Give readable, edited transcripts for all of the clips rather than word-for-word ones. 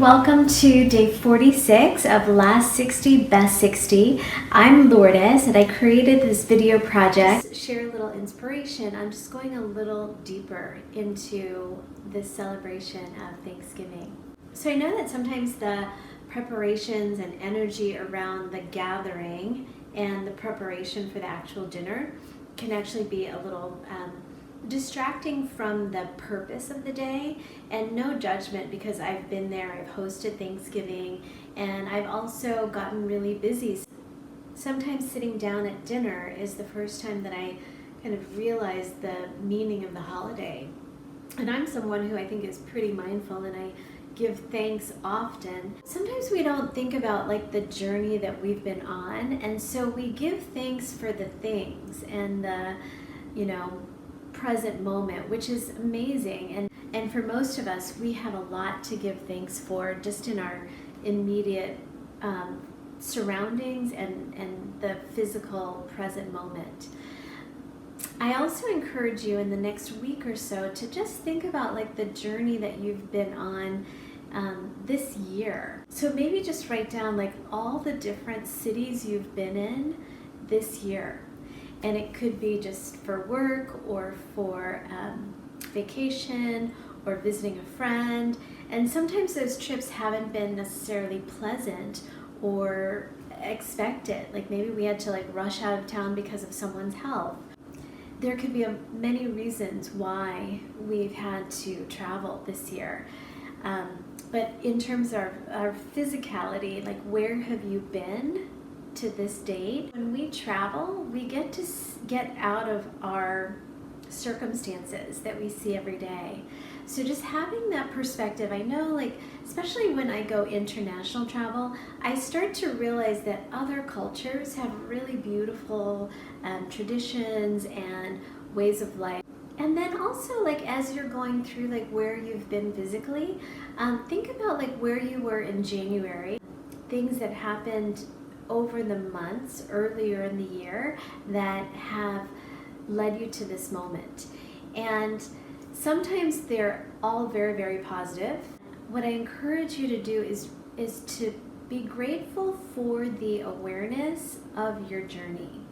welcome to day 46 of Last 60 Best 60. I'm Lourdes and I created this video project to share a little inspiration. I'm just going a little deeper into this celebration of Thanksgiving. So I know that sometimes the preparations and energy around the gathering and the preparation for the actual dinner can actually be a little distracting from the purpose of the day, and no judgment because I've been there, I've hosted Thanksgiving, and I've also gotten really busy. Sometimes sitting down at dinner is the first time that I kind of realized the meaning of the holiday. And I'm someone who I think is pretty mindful and I give thanks often. Sometimes we don't think about like the journey that we've been on, and so we give thanks for the things and the, present moment, which is amazing. And for most of us, we have a lot to give thanks for just in our immediate surroundings and the physical present moment. I also encourage you in the next week or so to just think about like the journey that you've been on this year. So maybe just write down like all the different cities you've been in this year. And it could be just for work or for vacation or visiting a friend. And sometimes those trips haven't been necessarily pleasant or expected. Like maybe we had to like rush out of town because of someone's health. There could be many reasons why we've had to travel this year. But in terms of our physicality, like where have you been to this date? When we travel, we get to get out of our circumstances that we see every day. So just having that perspective, I know like, especially when I go international travel, I start to realize that other cultures have really beautiful traditions and ways of life. And then also like as you're going through like where you've been physically, think about like where you were in January, things that happened over the months earlier in the year that have led you to this moment. And sometimes they're all very, very positive. What I encourage you to do is to be grateful for the awareness of your journey.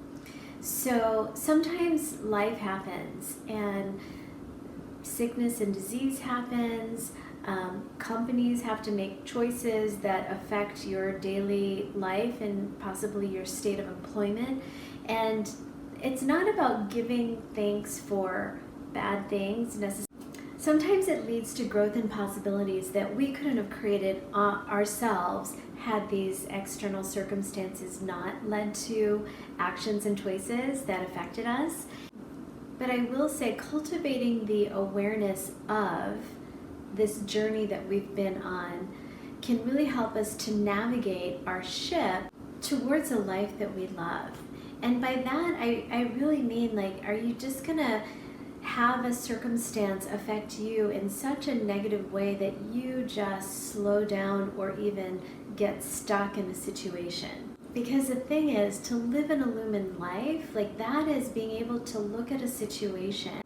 So sometimes life happens and sickness and disease happens. Companies have to make choices that affect your daily life and possibly your state of employment. And it's not about giving thanks for bad things necessarily. Sometimes it leads to growth and possibilities that we couldn't have created ourselves had these external circumstances not led to actions and choices that affected us. But I will say cultivating the awareness of this journey that we've been on can really help us to navigate our ship towards a life that we love. And by that, I really mean like, are you just gonna have a circumstance affect you in such a negative way that you just slow down or even get stuck in a situation? Because the thing is, to live an illumined life, like that is being able to look at a situation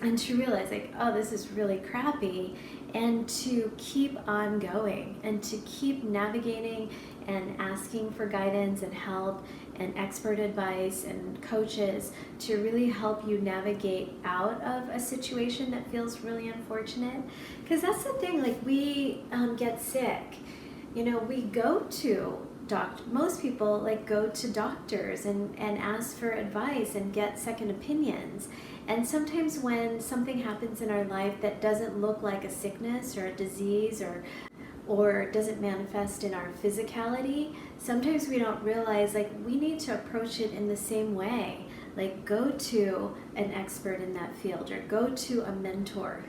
and to realize like, oh, this is really crappy, and to keep on going and to keep navigating and asking for guidance and help and expert advice and coaches to really help you navigate out of a situation that feels really unfortunate. Because that's the thing, like we get sick, we go to most people like go to doctors and ask for advice and get second opinions. And sometimes when something happens in our life that doesn't look like a sickness or a disease or doesn't manifest in our physicality, sometimes we don't realize like we need to approach it in the same way. Like go to an expert in that field or go to a mentor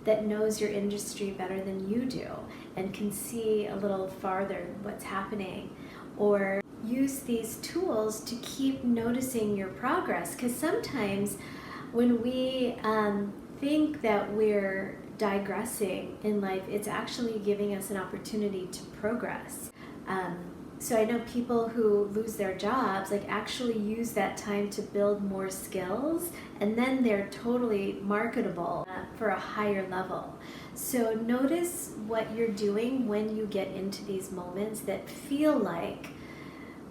that knows your industry better than you do and can see a little farther what's happening. Or use these tools to keep noticing your progress, because sometimes when we think that we're digressing in life, it's actually giving us an opportunity to progress. So I know people who lose their jobs like actually use that time to build more skills, and then they're totally marketable for a higher level. So notice what you're doing when you get into these moments that feel like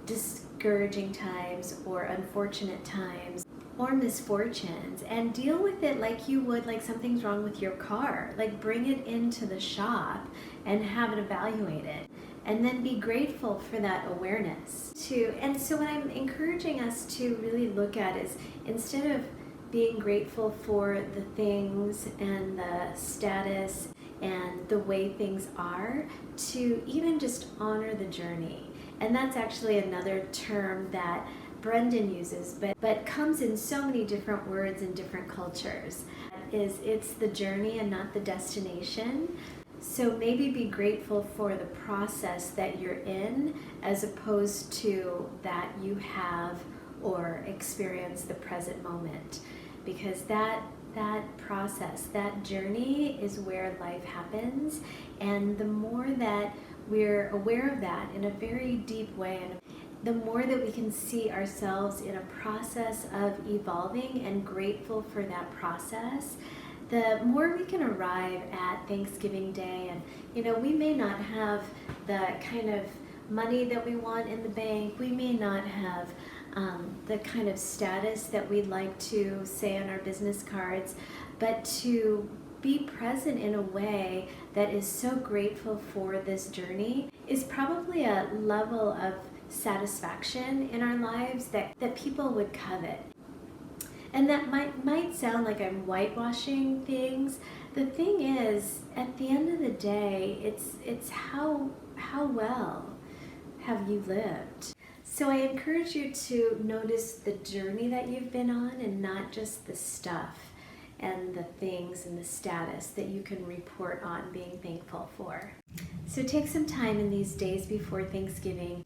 discouraging times or unfortunate times or misfortunes, and deal with it like you would like something's wrong with your car. Like bring it into the shop and have it evaluated, and then be grateful for that awareness too. And so what I'm encouraging us to really look at is, instead of being grateful for the things and the status and the way things are, to even just honor the journey. And that's actually another term that Brendan uses, but comes in so many different words in different cultures. It's the journey and not the destination. So maybe be grateful for the process that you're in, as opposed to that you have or experience the present moment. Because that process, that journey is where life happens. And the more that we're aware of that in a very deep way, and the more that we can see ourselves in a process of evolving and grateful for that process, the more we can arrive at Thanksgiving Day. And we may not have the kind of money that we want in the bank. We may not have the kind of status that we'd like to say on our business cards, but to be present in a way that is so grateful for this journey is probably a level of satisfaction in our lives that people would covet. And that might sound like I'm whitewashing things. The thing is, at the end of the day, it's how well have you lived. So I encourage you to notice the journey that you've been on, and not just the stuff and the things and the status that you can report on being thankful for. So take some time in these days before Thanksgiving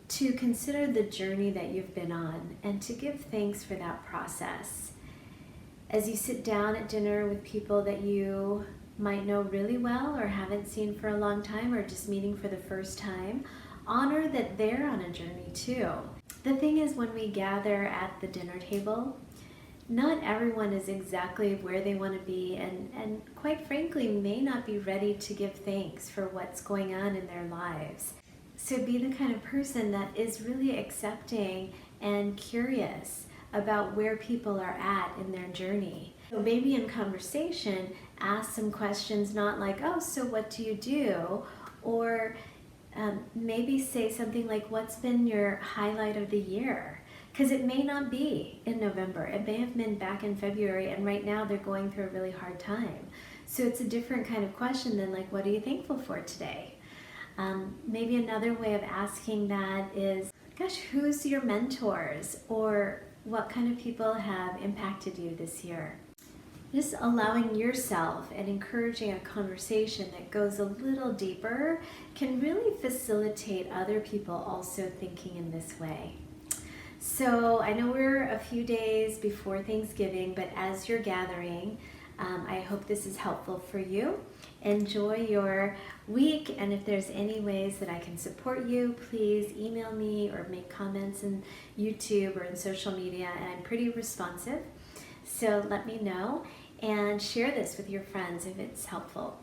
to consider the journey that you've been on, and to give thanks for that process. As you sit down at dinner with people that you might know really well or haven't seen for a long time, or just meeting for the first time, honor that they're on a journey too. The thing is, when we gather at the dinner table, not everyone is exactly where they want to be, and quite frankly may not be ready to give thanks for what's going on in their lives. So be the kind of person that is really accepting and curious about where people are at in their journey. So maybe in conversation, ask some questions, not like, oh, so what do you do? Or maybe say something like, what's been your highlight of the year? Because it may not be in November. It may have been back in February, and right now they're going through a really hard time. So it's a different kind of question than like, what are you thankful for today? Maybe another way of asking that is, gosh, who's your mentors? Or what kind of people have impacted you this year? Just allowing yourself and encouraging a conversation that goes a little deeper can really facilitate other people also thinking in this way. So I know we're a few days before Thanksgiving, but as you're gathering, I hope this is helpful for you. Enjoy your week, and if there's any ways that I can support you, please email me or make comments in YouTube or in social media, and I'm pretty responsive. So let me know, and share this with your friends if it's helpful.